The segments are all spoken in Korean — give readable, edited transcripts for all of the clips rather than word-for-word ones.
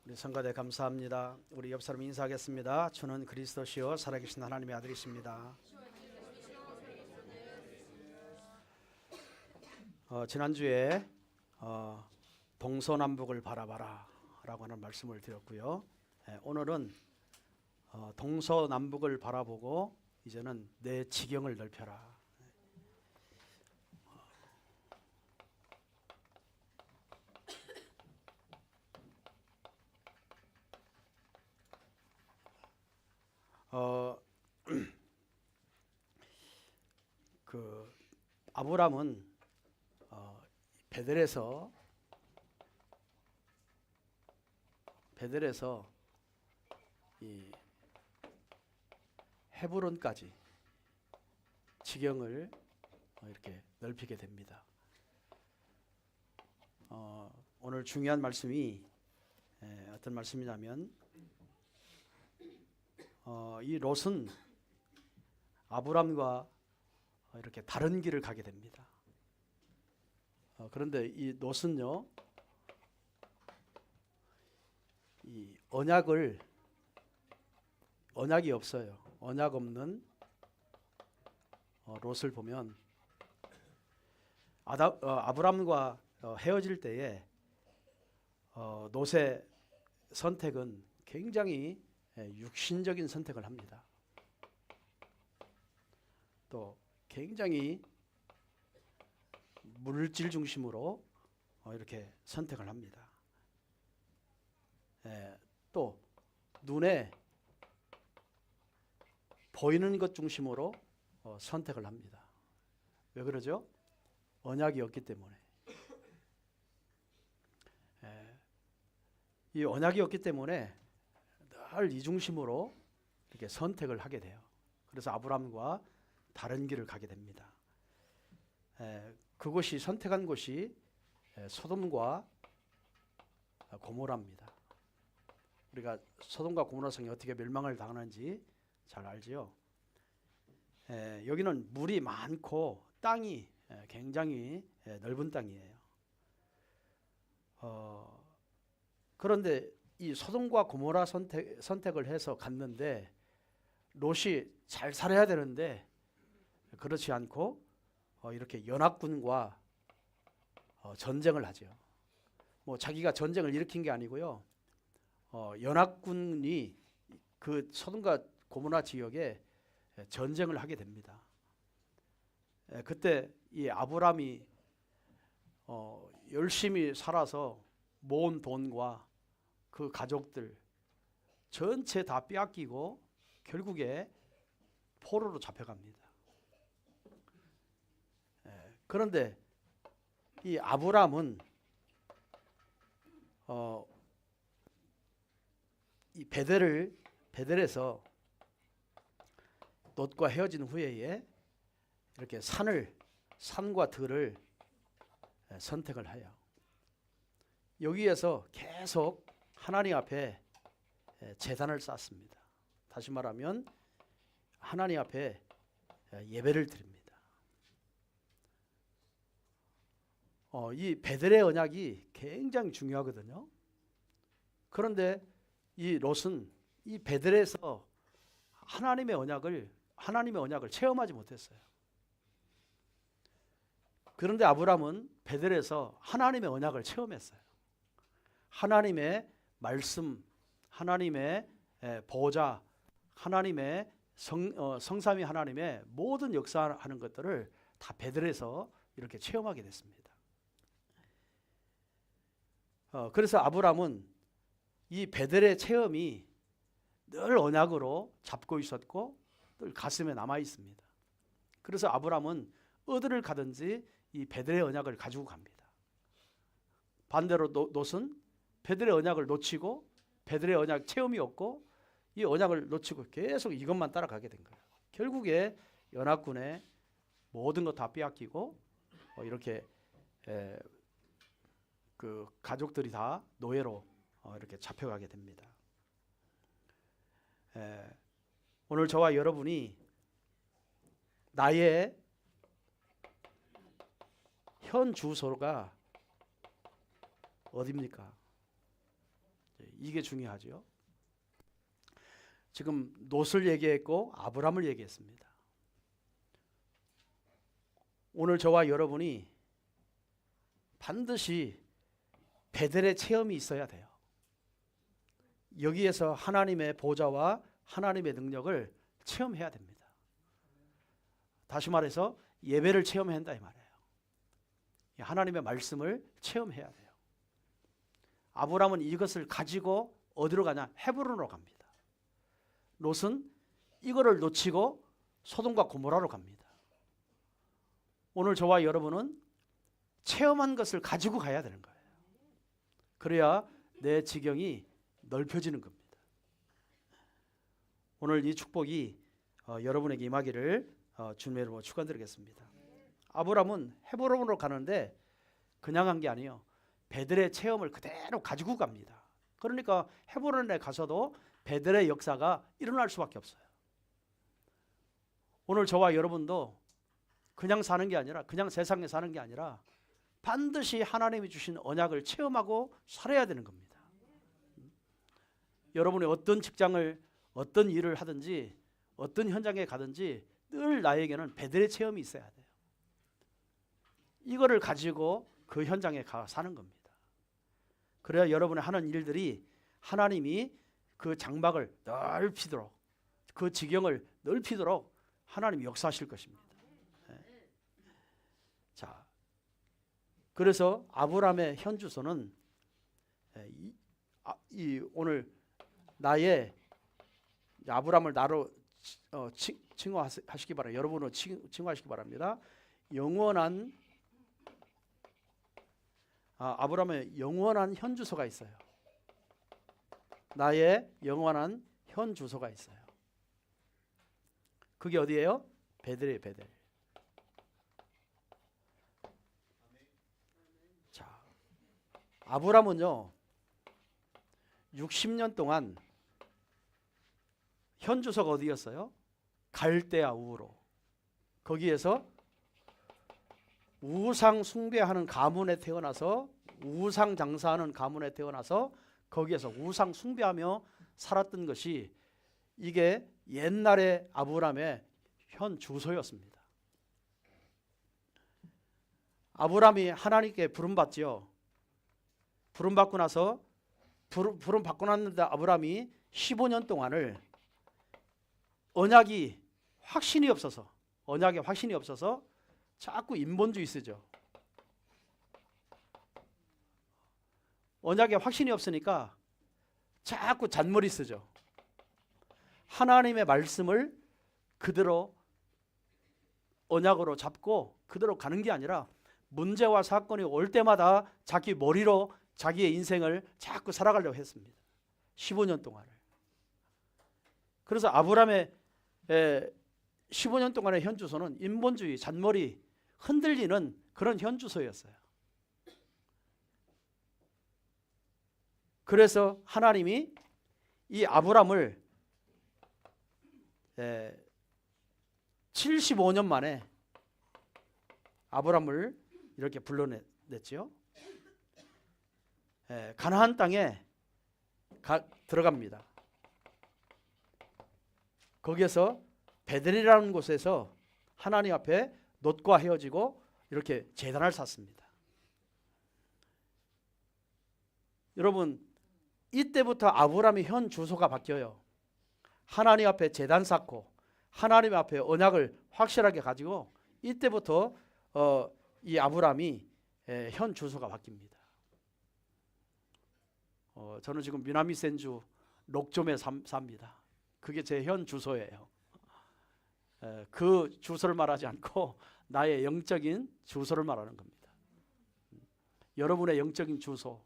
우리 성가대 감사합니다. 우리 옆 사람 인사하겠습니다. 주는 그리스도시요 살아계신 하나님의 아들이십니다. 지난주에 동서남북을 바라봐라 라고 하는 말씀을 드렸고요. 오늘은 동서남북을 바라보고 이제는 내 지경을 넓혀라. 아브람은 베델에서 이 헤브론까지 지경을 이렇게 넓히게 됩니다. 오늘 중요한 말씀이 어떤 말씀이냐면 이 롯은 아브람과 이렇게 다른 길을 가게 됩니다. 그런데 이 롯은요, 이 언약이 없어요. 언약 없는 롯을 보면 아브람과 헤어질 때에 롯의 선택은 굉장히 육신적인 선택을 합니다. 또 굉장히 물질 중심으로 이렇게 선택을 합니다. 또 눈에 보이는 것 중심으로 선택을 합니다. 왜 그러죠? 언약이 없기 때문에. 이 언약이 없기 때문에 늘 이 중심으로 이렇게 선택을 하게 돼요. 그래서 아브람과 다른 길을 가게 됩니다. 그곳이 선택한 곳이 소돔과 고모라입니다. 우리가 소돔과 고모라 성이 어떻게 멸망을 당하는지 잘 알지요. 여기는 물이 많고 땅이 굉장히 넓은 땅이에요. 그런데 이 소돔과 고모라 선택을 해서 갔는데 롯이 잘 살아야 되는데 그렇지 않고 이렇게 연합군과 전쟁을 하죠. 뭐 자기가 전쟁을 일으킨 게 아니고요. 연합군이 그 소돔과 고모라 지역에 전쟁을 하게 됩니다. 그때 이 아브람이 열심히 살아서 모은 돈과 그 가족들 전체 다 빼앗기고 결국에 포로로 잡혀갑니다. 그런데 이 아브람은 이 베델에서 롯과 헤어진 후에 이렇게 산과 들을 선택을 해요. 여기에서 계속 하나님 앞에 제단을 쌓습니다. 다시 말하면 하나님 앞에 예배를 드립니다. 이 베델의 언약이 굉장히 중요하거든요. 그런데 이 롯은 이 베델에서 하나님의 언약을 체험하지 못했어요. 그런데 아브람은 베델에서 하나님의 언약을 체험했어요. 하나님의 말씀, 하나님의 보좌, 하나님의 성삼위 하나님의 모든 역사하는 것들을 다 베델에서 이렇게 체험하게 됐습니다. 그래서 아브람은 이 베델의 체험이 늘 언약으로 잡고 있었고 늘 가슴에 남아 있습니다. 그래서 아브람은 어디를 가든지 이 베델의 언약을 가지고 갑니다. 반대로 롯은 베델의 언약을 놓치고 베델의 언약 체험이 없고 이 언약을 놓치고 계속 이것만 따라가게 된 거예요. 결국에 연합군의 모든 것 다 빼앗기고 이렇게 그 가족들이 다 노예로 이렇게 잡혀가게 됩니다. 오늘 저와 여러분이 나의 현 주소가 어디입니까? 이게 중요하죠. 지금 롯을 얘기했고 아브람을 얘기했습니다. 오늘 저와 여러분이 반드시 베델의 체험이 있어야 돼요. 여기에서 하나님의 보좌와 하나님의 능력을 체험해야 됩니다. 다시 말해서 예배를 체험해야 한다 이 말이에요. 하나님의 말씀을 체험해야 돼요. 아브람은 이것을 가지고 어디로 가냐? 헤브론으로 갑니다. 롯은 이거를 놓치고 소돔과 고모라로 갑니다. 오늘 저와 여러분은 체험한 것을 가지고 가야 되는 거예요. 그래야 내 지경이 넓혀지는 겁니다. 오늘 이 축복이 여러분에게 임하기를 주님으로 축원드리겠습니다. 아브람은 헤브론으로 가는데 그냥 간 게 아니에요. 베델의 체험을 그대로 가지고 갑니다. 그러니까 헤브론에 가서도 베델의 역사가 일어날 수밖에 없어요. 오늘 저와 여러분도 그냥 사는 게 아니라, 그냥 세상에 사는 게 아니라 반드시 하나님이 주신 언약을 체험하고 살아야 되는 겁니다. 여러분이 어떤 직장을, 어떤 일을 하든지, 어떤 현장에 가든지 늘 나에게는 베델의 체험이 있어야 돼요. 이거를 가지고 그 현장에 가 사는 겁니다. 그래야 여러분이 하는 일들이 하나님이 그 장막을 넓히도록, 그 지경을 넓히도록 하나님이 역사하실 것입니다. 네. 자, 그래서 아브람의 현 주소는 오늘 나의 아브람을 나로 칭호하시기 바랍니다. 여러분은 칭호하시기 바랍니다. 영원한 아브람의 영원한 현 주소가 있어요. 나의 영원한 현 주소가 있어요. 그게 어디예요? 베델이에요, 베델. 자, 아브람은요 60년 동안 현 주소가 어디였어요? 갈대아 우르로. 거기에서 우상 숭배하는 가문에 태어나서, 우상 장사하는 가문에 태어나서 거기에서 우상 숭배하며 살았던 것이 이게 옛날의 아브람의 현 주소였습니다. 아브람이 하나님께 부름받지요. 부름받고 나서 부름받고 났는데 아브람이 15년 동안을 언약에 확신이 없어서 자꾸 인본주의 쓰죠. 언약에 확신이 없으니까 자꾸 잔머리 쓰죠. 하나님의 말씀을 그대로 언약으로 잡고 그대로 가는 게 아니라 문제와 사건이 올 때마다 자기 머리로 자기의 인생을 자꾸 살아가려고 했습니다. 15년 동안을. 그래서 아브람의 15년 동안의 현 주소는 인본주의, 잔머리, 흔들리는 그런 현 주소였어요. 그래서 하나님이 이 아브람을 75년 만에 아브람을 이렇게 불러냈죠. 가나안 땅에 들어갑니다. 거기에서 베델이라는 곳에서 하나님 앞에 롯과 헤어지고 이렇게 제단을 샀습니다. 여러분, 이때부터 아브람의 현 주소가 바뀌어요. 하나님 앞에 제단 쌓고 하나님 앞에 언약을 확실하게 가지고 이때부터 이 아브람이 현 주소가 바뀝니다. 저는 지금 미나미 센주 록점에 삽니다. 그게 제 현 주소예요. 그 주소를 말하지 않고 나의 영적인 주소를 말하는 겁니다. 여러분의 영적인 주소,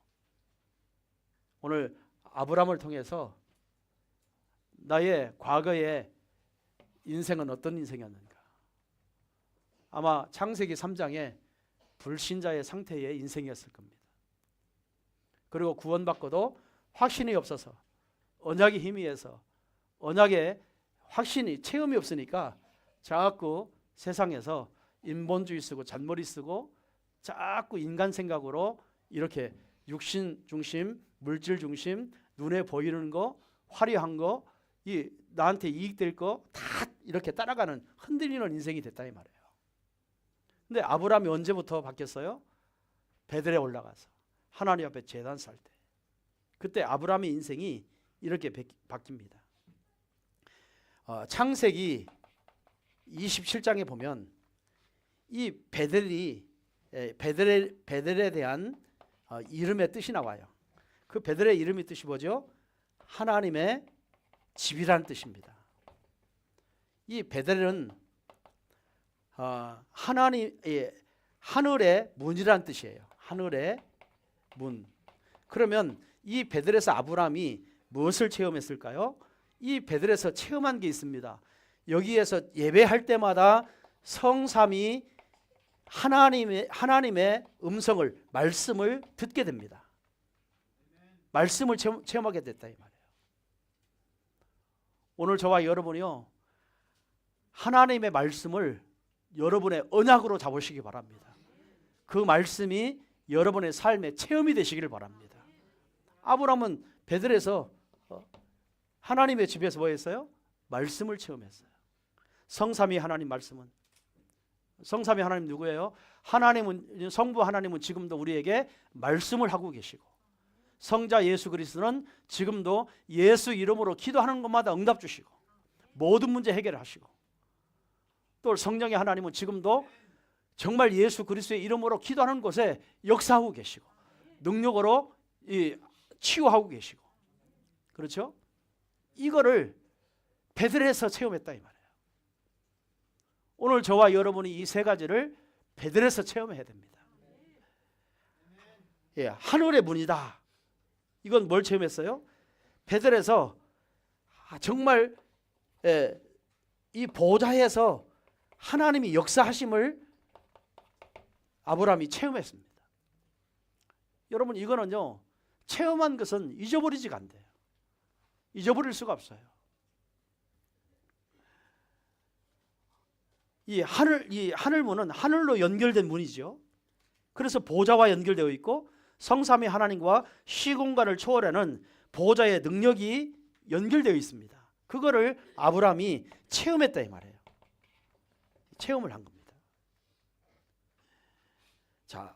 오늘 아브람을 통해서 나의 과거의 인생은 어떤 인생이었는가? 아마 창세기 3장에 불신자의 상태의 인생이었을 겁니다. 그리고 구원받고도 확신이 없어서, 언약의 힘이어서, 언약의 확신이, 체험이 없으니까 자꾸 세상에서 인본주의 쓰고 잔머리 쓰고 자꾸 인간 생각으로 이렇게 육신 중심, 물질 중심, 눈에 보이는 거, 화려한 거, 이 나한테 이익될 거 다 이렇게 따라가는 흔들리는 인생이 됐다 이 말이에요. 근데 아브라함이 언제부터 바뀌었어요? 베들에 올라가서 하나님 앞에 제단 살 때. 그때 아브라함의 인생이 이렇게 바뀝니다. 창세기 27장에 보면 이 베델에 대한 이름의 뜻이 나와요. 그 베델의 이름의 뜻이 뭐죠? 하나님의 집이라는 뜻입니다. 이 베델은 하늘의 문이라는 뜻이에요. 하늘의 문. 그러면 이 베델에서 아브라함이 무엇을 체험했을까요? 이 베델에서 체험한 게 있습니다. 여기에서 예배할 때마다 성삼위 하나님의 음성을, 말씀을 듣게 됩니다. 말씀을 체험하게 됐다 이 말이에요. 오늘 저와 여러분이요, 하나님의 말씀을 여러분의 언약으로 잡으시기 바랍니다. 그 말씀이 여러분의 삶의 체험이 되시기를 바랍니다. 아브라함은 베들에서 하나님의 집에서 뭐 했어요? 말씀을 체험했어요. 성삼위 하나님 말씀은, 성삼위 하나님 누구예요? 하나님은, 성부 하나님은 지금도 우리에게 말씀을 하고 계시고, 성자 예수 그리스도는 지금도 예수 이름으로 기도하는 것마다 응답 주시고 모든 문제 해결하시고, 또 성령의 하나님은 지금도 정말 예수 그리스도의 이름으로 기도하는 곳에 역사하고 계시고 능력으로 치유하고 계시고, 그렇죠? 이거를 베들에서 체험했다 이 말이에요. 오늘 저와 여러분이 이 세 가지를 베들에서 체험해야 됩니다. 예, 하늘의 문이다. 이건 뭘 체험했어요? 베들에서 정말 이 보좌에서 하나님이 역사하심을 아브라함이 체험했습니다. 여러분, 이거는요, 체험한 것은 잊어버리지가 않대요. 잊어버릴 수가 없어요. 이 하늘문은 하늘로 연결된 문이죠. 그래서 보좌와 연결되어 있고 성삼위 하나님과 시공간을 초월하는 보좌의 능력이 연결되어 있습니다. 그거를 아브라함이 체험했다 이 말이에요. 체험을 한 겁니다. 자,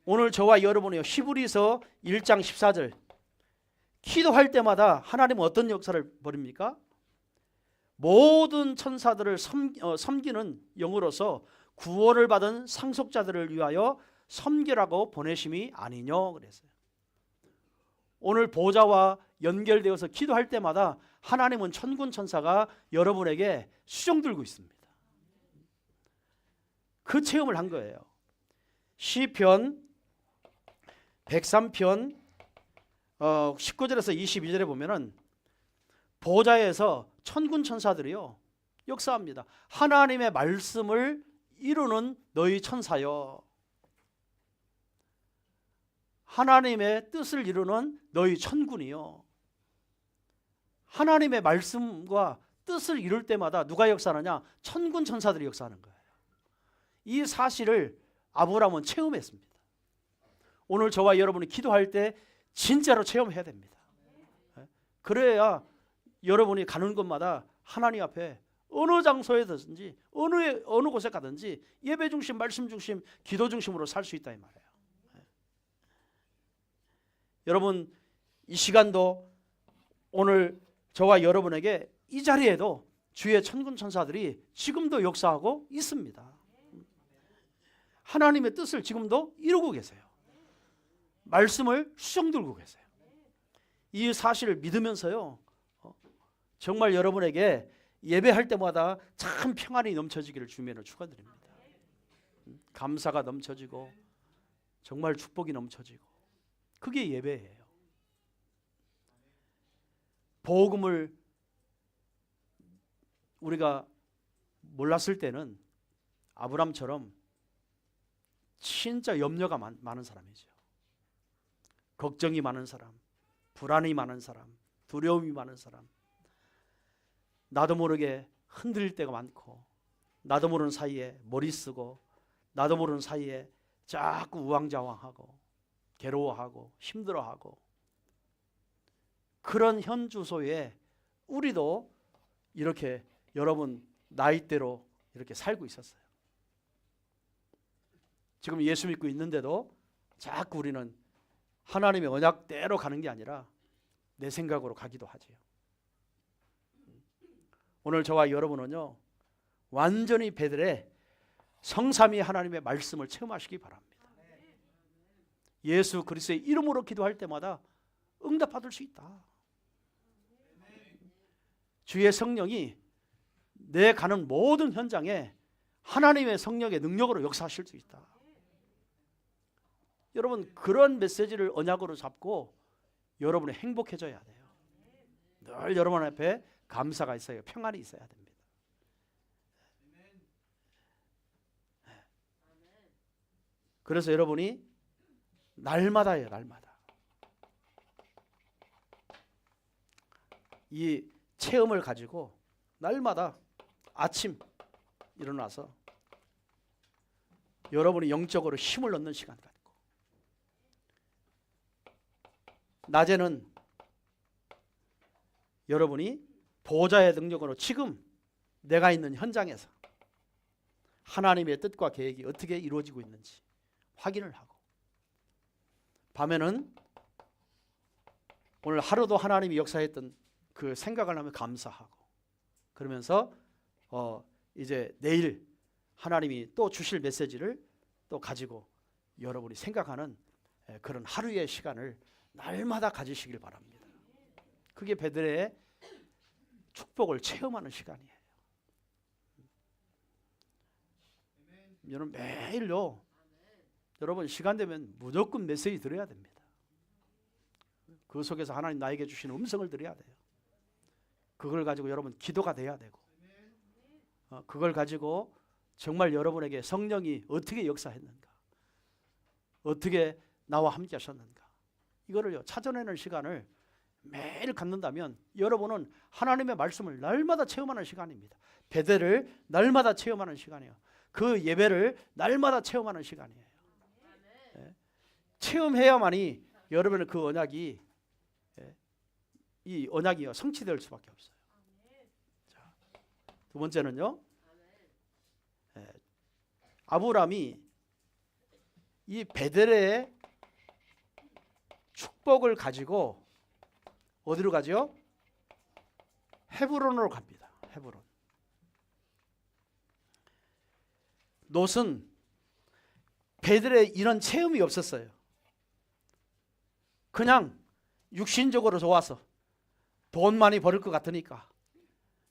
오늘 저와 여러분이 히브리서 1장 14절, 기도할 때마다 하나님은 어떤 역사를 벌입니까? 모든 천사들을 섬기는 영으로서 구원을 받은 상속자들을 위하여 섬기라고 보내심이 아니뇨 그랬어요. 오늘 보좌와 연결되어서 기도할 때마다 하나님은 천군 천사가 여러분에게 수종 들고 있습니다. 그 체험을 한 거예요. 시편 103편 19절에서 22절에 보면은 보좌에서 천군 천사들이요 역사합니다. 하나님의 말씀을 이루는 너희 천사여, 하나님의 뜻을 이루는 너희 천군이요. 하나님의 말씀과 뜻을 이룰 때마다 누가 역사하느냐? 천군 천사들이 역사하는 거예요. 이 사실을 아브라함은 체험했습니다. 오늘 저와 여러분이 기도할 때 진짜로 체험해야 됩니다. 그래야 여러분이 가는 곳마다 하나님 앞에 어느 장소에든지 어느 곳에 가든지 예배 중심, 말씀 중심, 기도 중심으로 살 수 있다 이 말이에요. 여러분, 이 시간도 오늘 저와 여러분에게 이 자리에도 주의 천군 천사들이 지금도 역사하고 있습니다. 하나님의 뜻을 지금도 이루고 계세요. 말씀을 수종 들고 계세요. 이 사실을 믿으면서요, 정말 여러분에게 예배할 때마다 참 평안이 넘쳐지기를 주님으로 축원드립니다. 감사가 넘쳐지고 정말 축복이 넘쳐지고, 그게 예배예요. 복음을 우리가 몰랐을 때는 아브람처럼 진짜 염려가 많은 사람이죠. 걱정이 많은 사람, 불안이 많은 사람, 두려움이 많은 사람, 나도 모르게 흔들릴 때가 많고, 나도 모르는 사이에 머리 쓰고, 나도 모르는 사이에 자꾸 우왕좌왕하고 괴로워하고 힘들어하고, 그런 현 주소에 우리도 이렇게 여러분 나이대로 이렇게 살고 있었어요. 지금 예수 믿고 있는데도 자꾸 우리는 하나님의 언약대로 가는 게 아니라 내 생각으로 가기도 하지요. 오늘 저와 여러분은요, 완전히 베들의 성삼위 하나님의 말씀을 체험하시기 바랍니다. 예수 그리스도의 이름으로 기도할 때마다 응답받을 수 있다. 주의 성령이 내 가는 모든 현장에 하나님의 성령의 능력으로 역사하실 수 있다. 여러분, 그런 메시지를 언약으로 잡고 여러분이 행복해져야 돼요. 늘 여러분 앞에 감사가 있어요. 평안이 있어야 됩니다. 그래서 여러분이 날마다예요. 날마다 이 체험을 가지고 날마다 아침 일어나서 여러분이 영적으로 힘을 얻는 시간 갖고, 낮에는 여러분이 보호자의 능력으로 지금 내가 있는 현장에서 하나님의 뜻과 계획이 어떻게 이루어지고 있는지 확인을 하고, 밤에는 오늘 하루도 하나님이 역사했던 그 생각을 하면 감사하고, 그러면서 이제 내일 하나님이 또 주실 메시지를 또 가지고 여러분이 생각하는 그런 하루의 시간을 날마다 가지시길 바랍니다. 그게 베들의 축복을 체험하는 시간이에요. 여러분 매일요, 여러분 시간 되면 무조건 메시지 들어야 됩니다. 그 속에서 하나님 나에게 주시는 음성을 들어야 돼요. 그걸 가지고 여러분 기도가 돼야 되고, 그걸 가지고 정말 여러분에게 성령이 어떻게 역사했는가, 어떻게 나와 함께 하셨는가, 이거를요 찾아내는 시간을 매일 갖는다면 여러분은 하나님의 말씀을 날마다 체험하는 시간입니다. 베델을 날마다 체험하는 시간이에요. 그 예배를 날마다 체험하는 시간이에요. 예. 체험해야만이 여러분의 그 언약이, 이 언약이 성취될 수밖에 없어요. 자, 두 번째는요, 아브라함이 이 베델의 축복을 가지고 어디로 가죠? 헤브론으로 갑니다. 헤브론. 롯은 베델에 이런 체험이 없었어요. 그냥 육신적으로 좋아서 돈 많이 벌을 것 같으니까,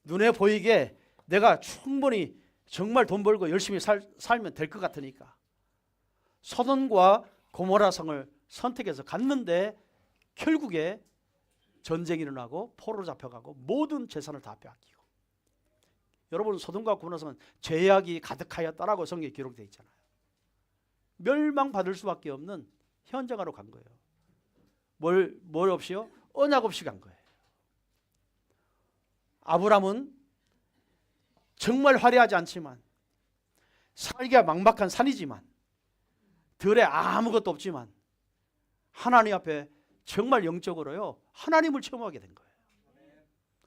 눈에 보이게 내가 충분히 정말 돈 벌고 열심히 살면 될 것 같으니까 소돔과 고모라 성을 선택해서 갔는데 결국에 전쟁이 일어나고 포로로 잡혀가고 모든 재산을 다 빼앗기고, 여러분 소돔과 고모라 성은 죄악이 가득하였다라고 성경에 기록되어 있잖아요. 멸망받을 수밖에 없는 현장으로 간 거예요. 뭘 없이요? 언약 없이 간 거예요. 아브라함은 정말 화려하지 않지만, 살기가 막막한 산이지만, 들에 아무것도 없지만 하나님 앞에 정말 영적으로요 하나님을 체험하게 된 거예요.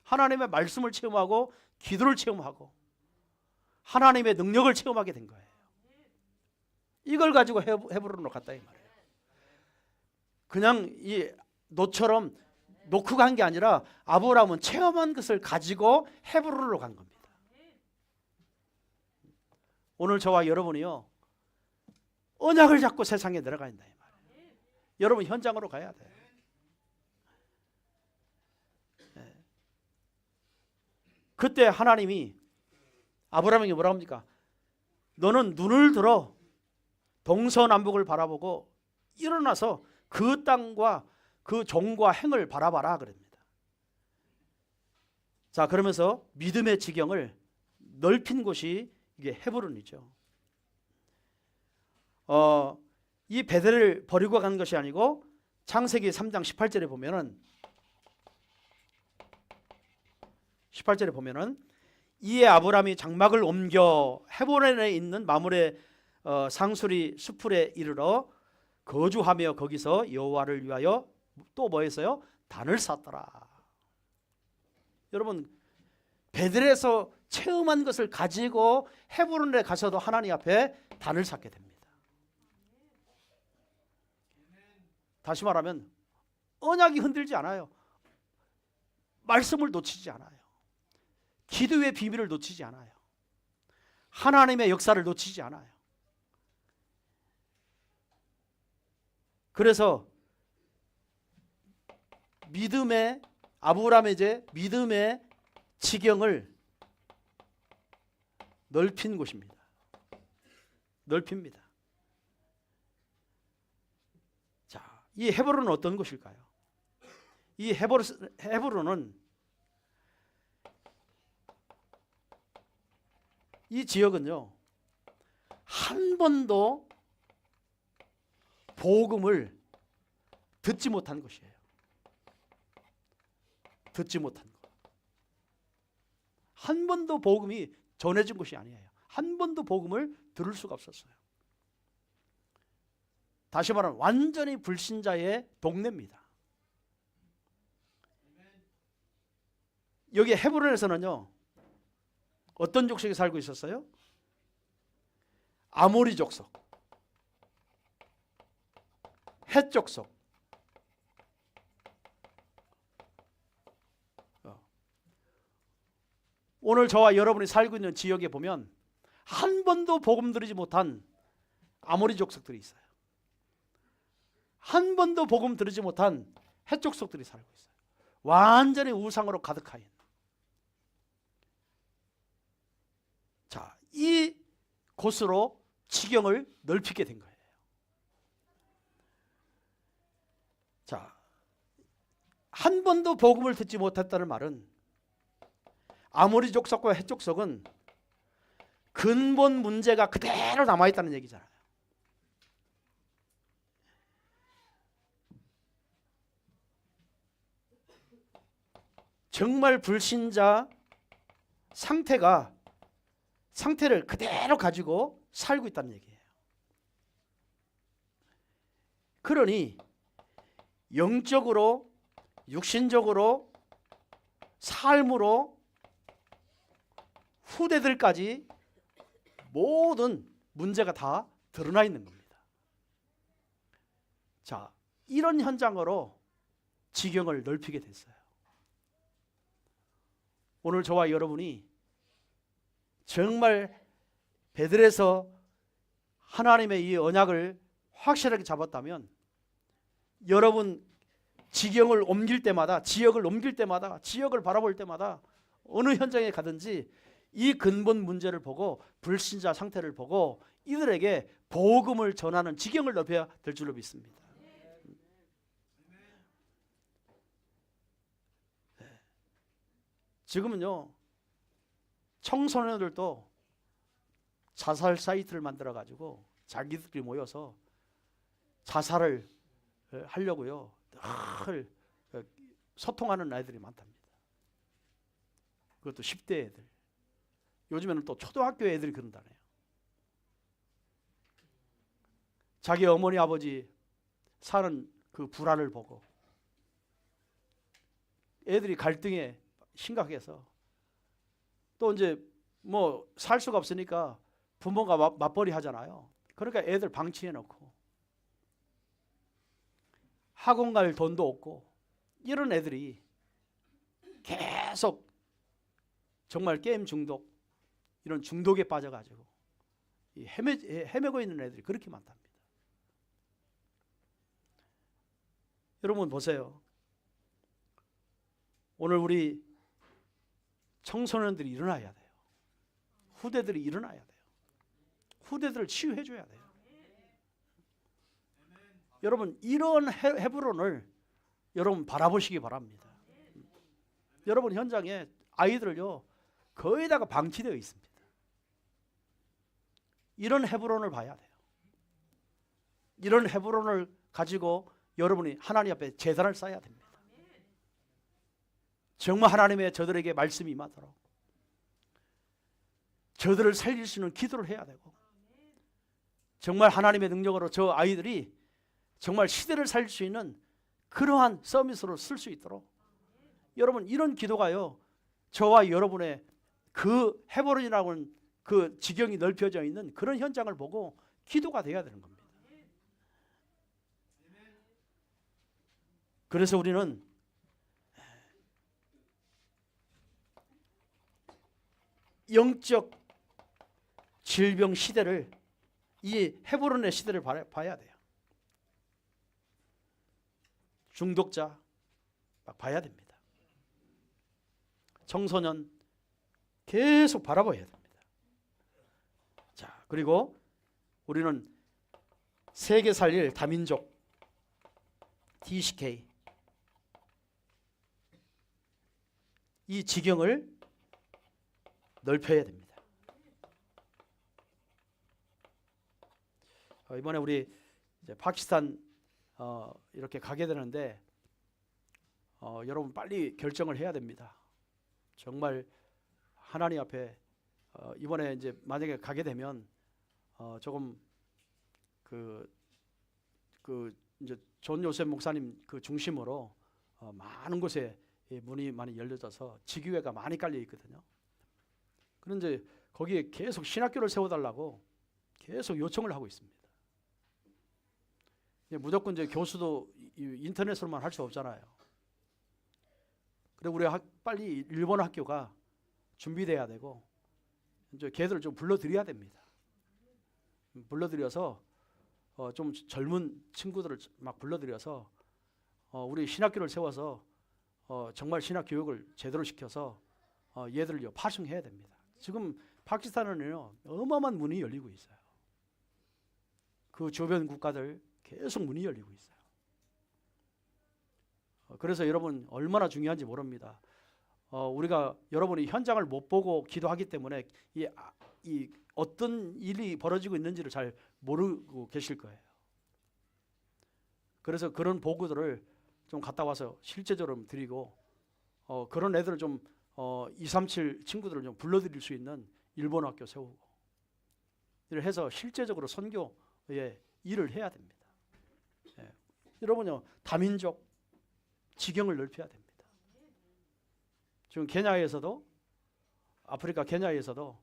하나님의 말씀을 체험하고 기도를 체험하고 하나님의 능력을 체험하게 된 거예요. 이걸 가지고 헤브론으로 갔다 이 말이에요. 그냥 이 롯처럼 놓고 간 게 아니라 아브라함은 체험한 것을 가지고 헤브론으로 간 겁니다. 오늘 저와 여러분이요 언약을 잡고 세상에 내려가야 된다 이 말이에요. 여러분 현장으로 가야 돼요. 네. 그때 하나님이 아브라함에게 뭐라 합니까? 너는 눈을 들어 동서남북을 바라보고 일어나서 그 땅과 그 종과 행을 바라봐라 그럽니다. 자, 그러면서 믿음의 지경을 넓힌 곳이 이게 헤브론이죠. 이 베델을 버리고 간 것이 아니고 창세기 3장 18절에 보면은 이에 아브라함이 장막을 옮겨 헤브론에 있는 마므레 상수리 수풀에 이르러 거주하며 거기서 여호와를 위하여 또 뭐 했어요? 단을 쌓더라. 여러분, 베들에서 체험한 것을 가지고 헤브론에 가서도 하나님 앞에 단을 쌓게 됩니다. 다시 말하면 언약이 흔들지 않아요. 말씀을 놓치지 않아요. 기도의 비밀을 놓치지 않아요. 하나님의 역사를 놓치지 않아요. 그래서 믿음의 아브라함의 이제 믿음의 지경을 넓힌 곳입니다. 넓힙니다. 자, 이 헤브론은 어떤 곳일까요? 이 헤브론은 이 지역은요, 한 번도 복음을 듣지 못한 곳이에요. 듣지 못한 것. 한 번도 복음이 전해진 곳이 아니에요. 한 번도 복음을 들을 수가 없었어요. 다시 말하면 완전히 불신자의 동네입니다. 여기 헤브론에서는요, 어떤 족속이 살고 있었어요? 아모리 족속, 헷 족속, 오늘 저와 여러분이 살고 있는 지역에 보면 한 번도 복음 들으지 못한 아모리 족속들이 있어요. 한 번도 복음 들으지 못한 헷 족속들이 살고 있어요. 완전히 우상으로 가득하인. 자, 이 곳으로 지경을 넓히게 된 거예요. 자, 한 번도 복음을 듣지 못했다는 말은 아모리 족속과 헷 족속은 근본 문제가 그대로 남아있다는 얘기잖아요. 정말 불신자 상태를 그대로 가지고 살고 있다는 얘기예요. 그러니 영적으로, 육신적으로, 삶으로 후대들까지 모든 문제가 다 드러나 있는 겁니다. 자, 이런 현장으로 지경을 넓히게 됐어요. 오늘 저와 여러분이 정말 베들에서 하나님의 이 언약을 확실하게 잡았다면 여러분 지경을 옮길 때마다, 지역을 옮길 때마다, 지역을 바라볼 때마다 어느 현장에 가든지 이 근본 문제를 보고 불신자 상태를 보고 이들에게 복음을 전하는 지경을 넓혀야 될 줄로 믿습니다. 지금은요, 청소년들도 자살 사이트를 만들어 가지고 자기들끼리 모여서 자살을 하려고요 늘 소통하는 아이들이 많답니다. 그것도 10대 애들. 요즘에는 또 초등학교 애들이 그런다네요. 자기 어머니 아버지 사는 그 불안을 보고 애들이 갈등에 심각해서 또 이제 뭐 살 수가 없으니까 부모가 맞벌이 하잖아요. 그러니까 애들 방치해 놓고 학원 갈 돈도 없고 이런 애들이 계속 정말 게임 중독, 이런 중독에 빠져가지고 헤매고 있는 애들이 그렇게 많답니다. 여러분 보세요. 오늘 우리 청소년들이 일어나야 돼요. 후대들이 일어나야 돼요. 후대들을 치유해 줘야 돼요. 여러분 이런 헤브론을 여러분 바라보시기 바랍니다. 여러분 현장에 아이들을요 거의 다가 방치되어 있습니다. 이런 헤브론을 봐야 돼요. 이런 헤브론을 가지고 여러분이 하나님 앞에 제단을 쌓아야 됩니다. 정말 하나님의 저들에게 말씀이 임하도록 저들을 살릴 수 있는 기도를 해야 되고 정말 하나님의 능력으로 저 아이들이 정말 시대를 살릴 수 있는 그러한 서비스로 쓸 수 있도록 여러분 이런 기도가요 저와 여러분의 그 헤브론이라고 하는 그 지경이 넓혀져 있는 그런 현장을 보고 기도가 돼야 되는 겁니다. 그래서 우리는 영적 질병 시대를 이 헤브론의 시대를 봐야 돼요. 중독자 막 봐야 됩니다. 청소년 계속 바라봐야 됩니다. 자, 그리고 우리는 세계 살릴 다민족 DCK 이 지경을 넓혀야 됩니다. 이번에 우리 이제 파키스탄 이렇게 가게 되는데 여러분 빨리 결정을 해야 됩니다. 정말 하나님 앞에 이번에 이제 만약에 가게 되면 조금 그 이제 존 요셉 목사님 그 중심으로 많은 곳에 문이 많이 열려져서 지교회가 많이 깔려 있거든요. 그런데 거기에 계속 신학교를 세워달라고 계속 요청을 하고 있습니다. 무조건 이제 교수도 인터넷으로만 할 수 없잖아요. 그리고 우리 빨리 일본 학교가 준비돼야 되고 이제 걔들을 좀 불러들여야 됩니다. 불러들여서 좀 젊은 친구들을 막 불러들여서 우리 신학교를 세워서 정말 신학 교육을 제대로 시켜서 얘들을 파송해야 됩니다. 지금 파키스탄은요 어마어마한 문이 열리고 있어요. 그 주변 국가들 계속 문이 열리고 있어요. 그래서 여러분 얼마나 중요한지 모릅니다. 우리가 여러분이 현장을 못 보고 기도하기 때문에 이 어떤 일이 벌어지고 있는지를 잘 모르고 계실 거예요. 그래서 그런 보고들을 좀 갔다 와서 실제적으로 드리고 그런 애들을 좀 237 친구들을 좀 불러드릴 수 있는 일본 학교 세우고 이를 해서 실제적으로 선교의 일을 해야 됩니다. 여러분요 다민족 지경을 넓혀야 됩니다. 지금 케냐에서도 아프리카 케냐에서도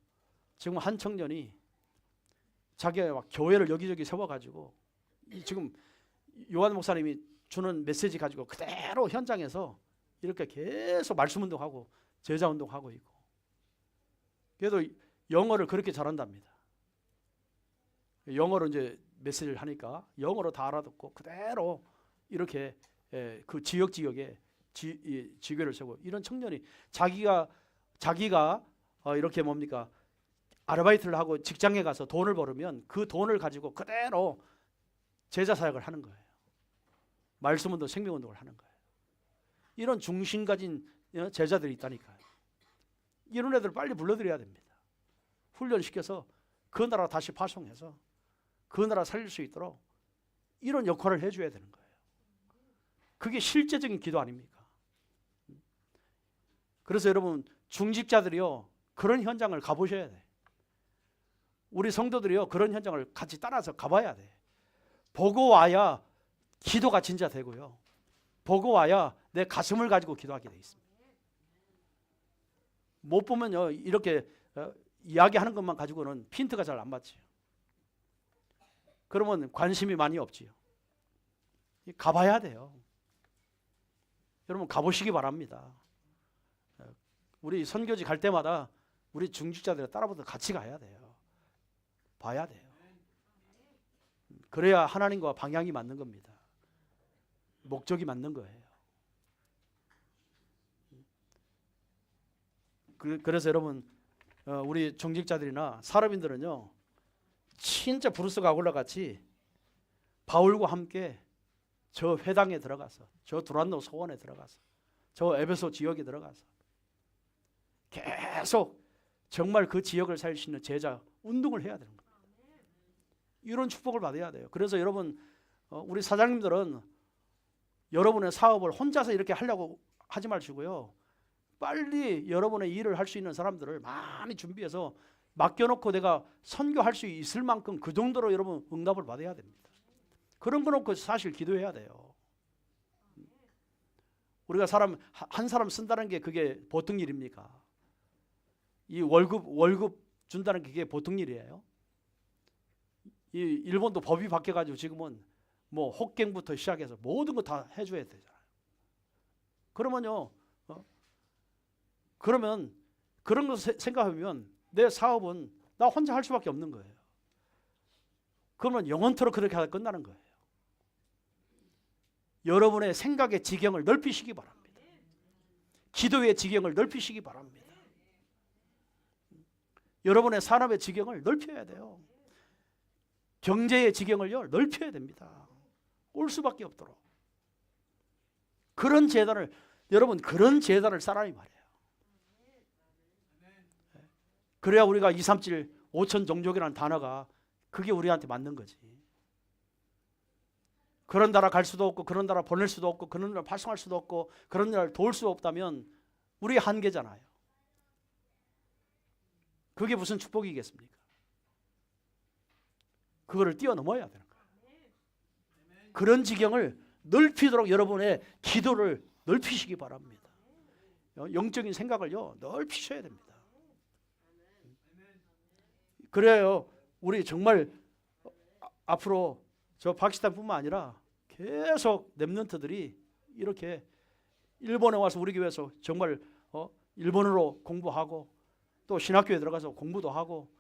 지금 한 청년이 자기가 막 교회를 여기저기 세워가지고 지금 요한 목사님이 주는 메시지 가지고 그대로 현장에서 이렇게 계속 말씀 운동하고 제자 운동하고 있고 그래도 영어를 그렇게 잘한답니다. 영어로 이제 메시지를 하니까 영어로 다 알아듣고 그대로 이렇게 그 지역에 지교를 세우고 이런 청년이 자기가 이렇게 뭡니까 아르바이트를 하고 직장에 가서 돈을 벌으면 그 돈을 가지고 그대로 제자 사역을 하는 거예요. 말씀 운동, 생명 운동을 하는 거예요. 이런 중심 가진 제자들이 있다니까요. 이런 애들 빨리 불러들여야 됩니다. 훈련시켜서 그 나라 다시 파송해서 그 나라 살릴 수 있도록 이런 역할을 해줘야 되는 거예요. 그게 실제적인 기도 아닙니까? 그래서 여러분 중직자들이요 그런 현장을 가보셔야 돼. 우리 성도들이요 그런 현장을 같이 따라서 가봐야 돼. 보고 와야 기도가 진짜 되고요. 보고 와야 내 가슴을 가지고 기도하게 돼 있습니다. 못 보면요 이렇게 이야기하는 것만 가지고는 핀트가 잘 안 맞지요. 그러면 관심이 많이 없지요. 가봐야 돼요. 여러분 가보시기 바랍니다. 우리 선교지 갈 때마다 우리 중직자들 따라붙어 같이 가야 돼요. 봐야 돼요. 그래야 하나님과 방향이 맞는 겁니다. 목적이 맞는 거예요. 그래서 여러분 우리 중직자들이나 사람인들은요 진짜 브루스 가골라 같이 바울과 함께 저 회당에 들어가서 저 두란노 소원에 들어가서 저 에베소 지역에 들어가서 계속 정말 그 지역을 살릴 수 있는 제자 운동을 해야 되는 겁니다. 이런 축복을 받아야 돼요. 그래서 여러분 우리 사장님들은 여러분의 사업을 혼자서 이렇게 하려고 하지 마시고요. 빨리 여러분의 일을 할 수 있는 사람들을 많이 준비해서 맡겨놓고 내가 선교할 수 있을 만큼 그 정도로 여러분 응답을 받아야 됩니다. 그런 거 놓고 사실 기도해야 돼요. 우리가 한 사람 쓴다는 게 그게 보통 일입니까? 이 월급 준다는 게 그게 보통 일이에요. 이 일본도 법이 바뀌어가지고 지금은 뭐 호갱부터 시작해서 모든 거 다 해줘야 되잖아요. 그러면요, 그러면 그런 거 생각하면 내 사업은 나 혼자 할 수밖에 없는 거예요. 그러면 영원토록 그렇게 하다 끝나는 거예요. 여러분의 생각의 지경을 넓히시기 바랍니다. 기도의 지경을 넓히시기 바랍니다. 여러분의 산업의 지경을 넓혀야 돼요. 경제의 지경을요 넓혀야 됩니다. 올 수밖에 없도록. 그런 재단을 여러분 그런 재단을 쌓으라니 말이에요. 그래야 우리가 237 5천 종족이라는 단어가 그게 우리한테 맞는 거지. 그런 나라 갈 수도 없고 그런 나라 보낼 수도 없고 그런 나라 발송할 수도 없고 그런 나라를 도울 수 없다면 우리의 한계잖아요. 그게 무슨 축복이겠습니까? 그거를 뛰어넘어야 되는 거예요. 그런 지경을 넓히도록 여러분의 기도를 넓히시기 바랍니다. 영적인 생각을요 넓히셔야 됩니다. 그래요 우리 정말 앞으로 저 파키스탄뿐만 아니라 계속 렘넌트들이 이렇게 일본에 와서 우리 교회에서 정말 일본어로 공부하고 또 신학교에 들어가서 공부도 하고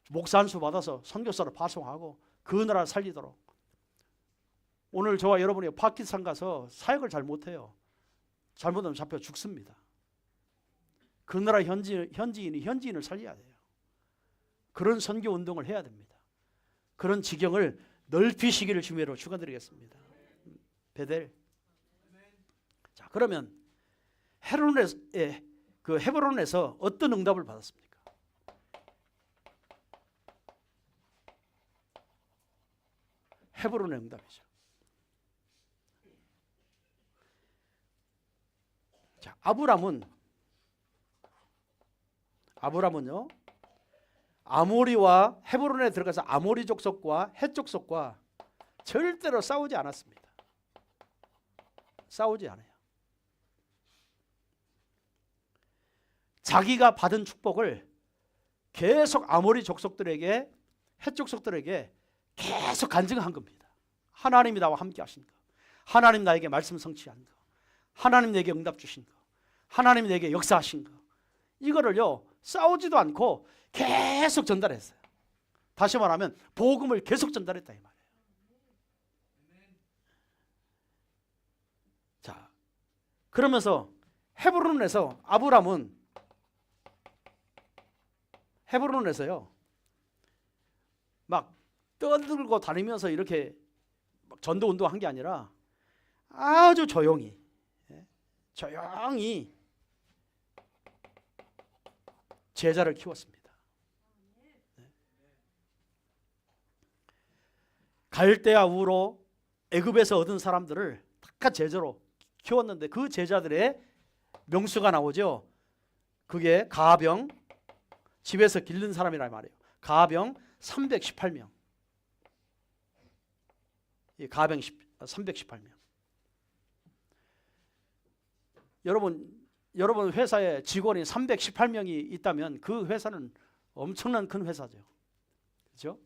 목사 안수 받아서 선교사를 파송하고 그 나라 살리도록. 오늘 저와 여러분이 파키스탄 가서 사역을 잘 못해요. 잘못하면 잡혀 죽습니다. 그 나라 현지인이 현지인을 살려야 돼요. 그런 선교 운동을 해야 됩니다. 그런 지경을 넓히시기를 주님으로 축원드리겠습니다. 베델. 자, 그러면 헤브론에서 어떤 응답을 받았습니까? 헤브론의 응답이죠. 자, 아브람은요 아모리와 헤브론에 들어가서 아모리 족속과 헷 족속과 절대로 싸우지 않았습니다. 싸우지 않아요. 자기가 받은 축복을 계속 아모리 족속들에게 헷 족속들에게 계속 간증한 겁니다. 하나님이 나와 함께 하신 거, 하나님 나에게 말씀 성취한 거, 하나님 내게 응답 주신 거, 하나님 내게 역사하신 거, 이거를요 싸우지도 않고 계속 전달했어요. 다시 말하면 복음을 계속 전달했다 이 말이에요. 자, 그러면서 헤브론에서 아브람은 헤브론에서요 막 떠들고 다니면서 이렇게 막 전도 운동한 게 아니라 아주 조용히 제자를 키웠습니다. 갈대아 우로 애굽에서 얻은 사람들을 다 제자로 키웠는데 그 제자들의 명수가 나오죠. 그게 가병, 집에서 기른 사람이란 말이에요. 가병 318명. 가병 318명. 여러분 회사에 직원이 318명이 있다면 그 회사는 엄청난 큰 회사죠. 그렇죠?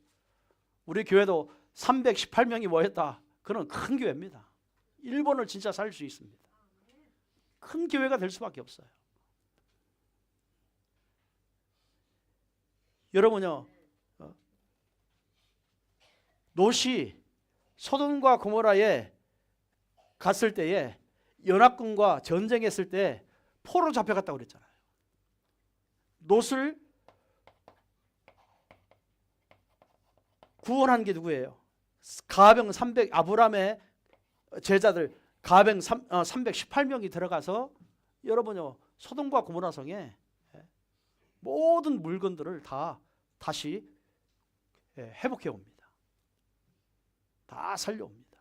우리 교회도 318명이 모였다. 그런 큰 교회입니다. 일본을 진짜 살릴 수 있습니다. 큰 교회가 될 수밖에 없어요. 여러분요, 롯이 소돔과 고모라에 갔을 때에 연합군과 전쟁했을 때 포로 잡혀갔다고 그랬잖아요. 롯을 구원한 게 누구예요? 가병 300 아브람의 제자들 가병 318명이 들어가서 여러분요 소돔과 고모라 성에 모든 물건들을 다 다시 회복해 옵니다. 다 살려옵니다.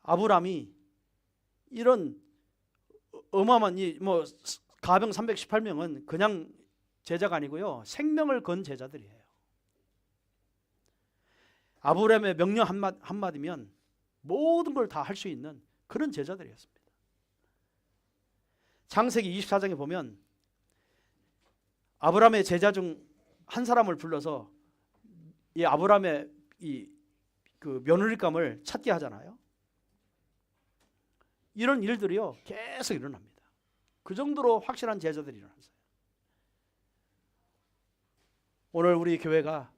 아브람이 이런 어마어마한 가병 318명은 그냥 제자가 아니고요 생명을 건 제자들이에요. 아브람의 명령 한마디면 모든 걸 다 할 수 있는 그런 제자들이었습니다. 창세기 24장에 보면 아브라함의 제자 중 한 사람을 불러서 이 아브라함의 그 며느리감을 찾게 하잖아요. 이런 일들이요 계속 일어납니다. 그 정도로 확실한 제자들이 일어났어요. 오늘 우리 교회가,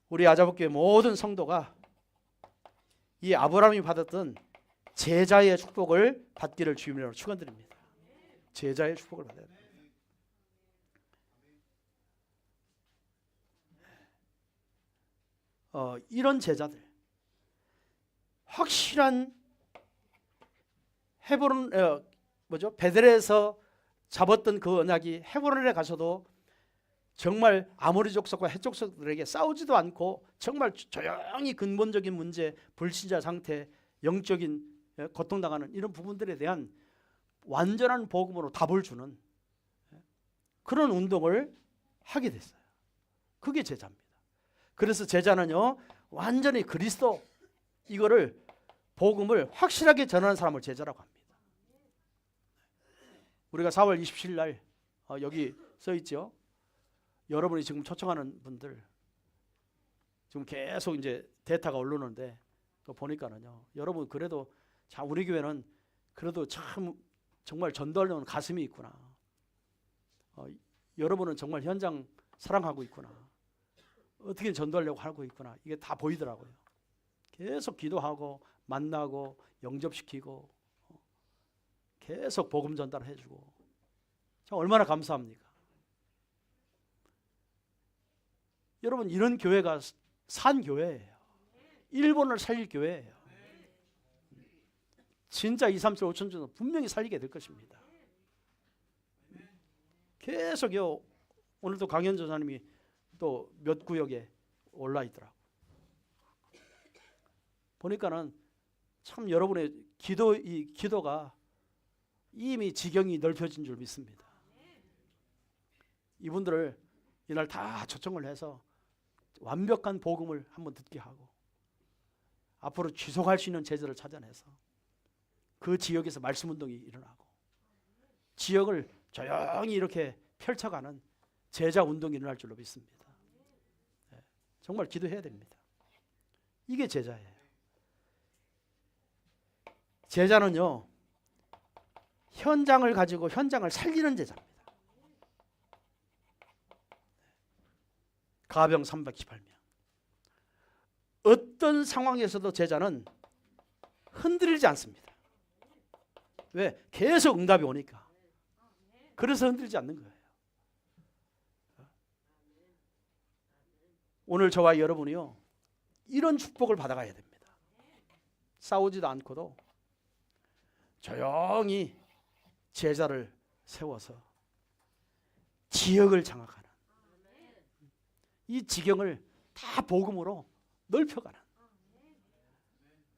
우리 아자북교회 모든 성도가 이 아브라함이 받았던 제자의 축복을 받기를 주님으로 축원드립니다. 제자의 축복을 받아야 됩니다. 이런 제자들, 확실한 헤브론 베델에서 잡았던 그 언약이 헤브론에 가서도 정말 아모리 족속과 헷 족속들에게 싸우지도 않고 정말 조용히 근본적인 문제, 불신자 상태, 영적인 고통당하는 이런 부분들에 대한 완전한 복음으로 답을 주는 그런 운동을 하게 됐어요. 그게 제자입니다. 그래서 제자는요 완전히 그리스도 이거를 복음을 확실하게 전하는 사람을 제자라고 합니다. 우리가 4월 27일 날 여기 써 있죠. 여러분이 지금 초청하는 분들 지금 계속 이제 데이터가 오르는데 또 보니까는요. 여러분 그래도 자 우리 교회는 그래도 참 정말 전도하려는 가슴이 있구나. 여러분은 정말 현장 사랑하고 있구나. 어떻게 전도하려고 하고 있구나. 이게 다 보이더라고요. 계속 기도하고 만나고 영접시키고 계속 복음 전달해주고 참 얼마나 감사합니까? 여러분 이런 교회가 산 교회예요. 일본을 살릴 교회예요. 진짜 2, 3, 7, 5천 জন 분명히 살리게 될 것입니다. 계속요. 오늘도 강현 전사님이 또 몇 구역에 올라 있더라고. 보니까는 참 여러분의 기도가 이미 지경이 넓혀진 줄 믿습니다. 이분들을 이날 다 초청을 해서 완벽한 복음을 한번 듣게 하고 앞으로 지속할 수 있는 제자를 찾아내서 그 지역에서 말씀 운동이 일어나고 지역을 조용히 이렇게 펼쳐가는 제자 운동이 일어날 줄로 믿습니다. 정말 기도해야 됩니다. 이게 제자예요. 제자는요 현장을 가지고 현장을 살리는 제자입니다. 가병 318명. 어떤 상황에서도 제자는 흔들리지 않습니다. 왜? 계속 응답이 오니까. 그래서 흔들리지 않는 거예요. 오늘 저와 여러분이요 이런 축복을 받아가야 됩니다. 싸우지도 않고도 조용히 제자를 세워서 지역을 장악하는 이 지경을 다 복음으로 넓혀가는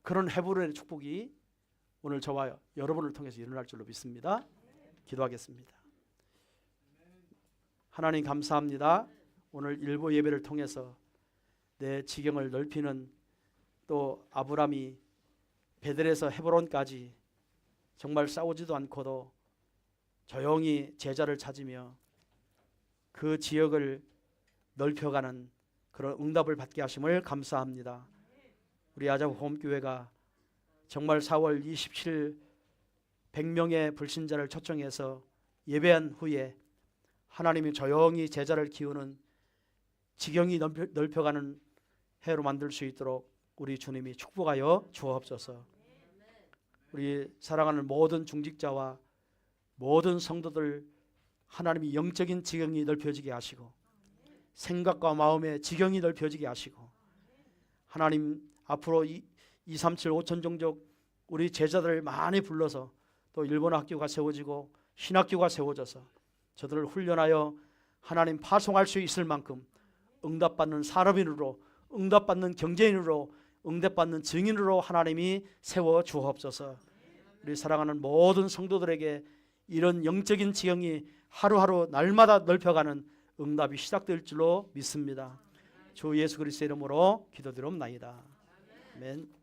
그런 헤브론의 축복이 오늘 저와 여러분을 통해서 일어날 줄로 믿습니다. 기도하겠습니다. 하나님 감사합니다. 오늘 일부 예배를 통해서 내 지경을 넓히는 또 아브라함이 베델에서 헤브론까지 정말 싸우지도 않고도 조용히 제자를 찾으며 그 지역을 넓혀가는 그런 응답을 받게 하심을 감사합니다. 우리 아자부 홈교회가 정말 4월 27일 100명의 불신자를 초청해서 예배한 후에 하나님이 조용히 제자를 키우는 지경이 넓혀가는 해로 만들 수 있도록 우리 주님이 축복하여 주옵소서. 우리 사랑하는 모든 중직자와 모든 성도들 하나님이 영적인 지경이 넓혀지게 하시고 생각과 마음의 지경이 넓혀지게 하시고 하나님 앞으로 2, 3, 7, 5천 종족 우리 제자들을 많이 불러서 또 일본 학교가 세워지고 신학교가 세워져서 저들을 훈련하여 하나님 파송할 수 있을 만큼 응답받는 산업인으로 응답받는 경제인으로 응답받는 증인으로 하나님이 세워 주옵소서. 우리 사랑하는 모든 성도들에게 이런 영적인 지경이 하루하루 날마다 넓혀가는 응답이 시작될 줄로 믿습니다. 주 예수 그리스도의 이름으로 기도드리옵나이다. 아멘.